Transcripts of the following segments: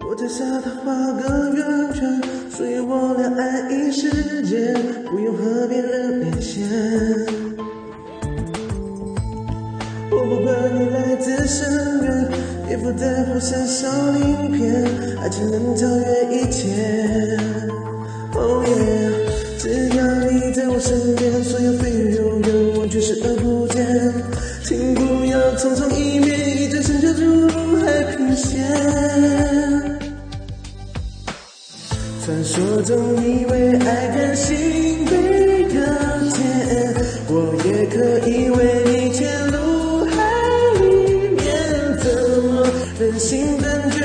我在沙滩画个圆圈，属于我俩爱一世界，不用和别人连线。我不管你来自深渊，也不在乎燃烧鳞片，爱情能超越一切。Oh yeah， 只要你在我身边，所有蜚语流言完全视而不见。请不要匆匆一面，一转身就注入海平线。传说中以为爱甘心被搁浅，我也可以为你潜入海里面，怎么忍心断绝，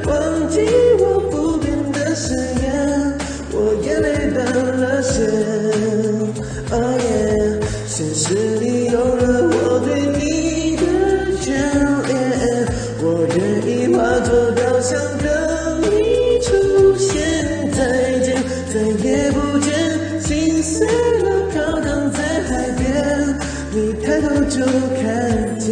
忘记我不变的誓言，我眼泪断了线。Oh yeah， 现实里有了我对你的眷恋，我愿意化作雕像等你出现。再见，再也不见，心碎了飘荡在海边，你抬头就看见。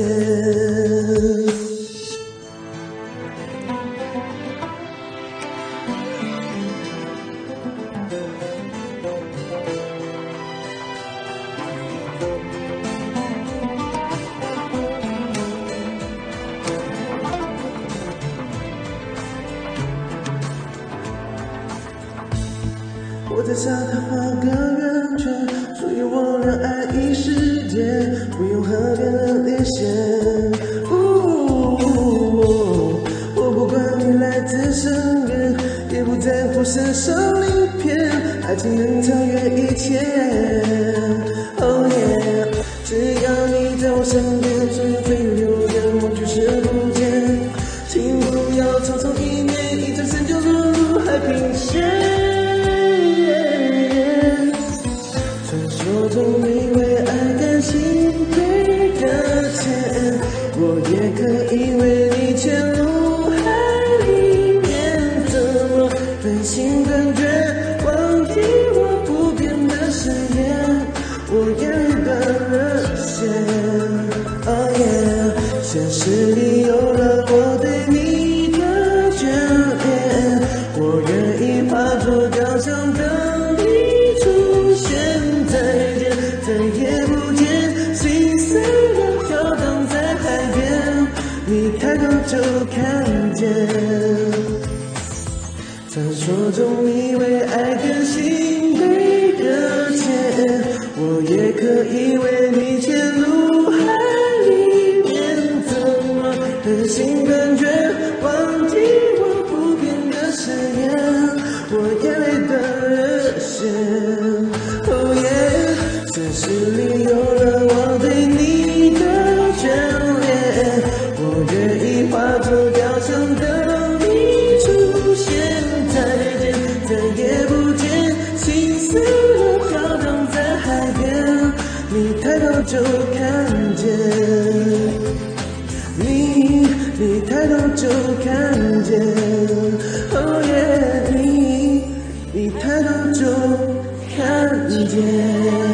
我在沙滩画个圆圈，属于我俩爱一世界，不用和别人连线。我不管你来自深渊，也不在乎燃烧鳞片，爱情能超越一切。Oh yeah， 只要你在我身边，所有蜚语流言完全视而不见。请不要匆匆一面，一转身就落入海平线。我总以为爱甘心被搁浅，我也可以为你潜入海里面，怎么忍心断绝，忘记我不变的誓言，我眼泪断了线。Oh yeah， 现实里有了我对你的眷恋，我愿意化作雕像等你出现。再也不见，心碎的飘荡在海边，你抬头就看见。传说中以为爱甘心被搁浅，我也可以为你潜入海里面，怎么忍心断绝，忘记我不变的誓言，我眼泪断了线。Oh yeah，现实里有了我对你的眷恋，我愿意化作雕像等你出现。再见，再也不见，心碎的飘荡在海边，你抬头就看见。你抬头就看见。Oh yeah， 你抬头就看见。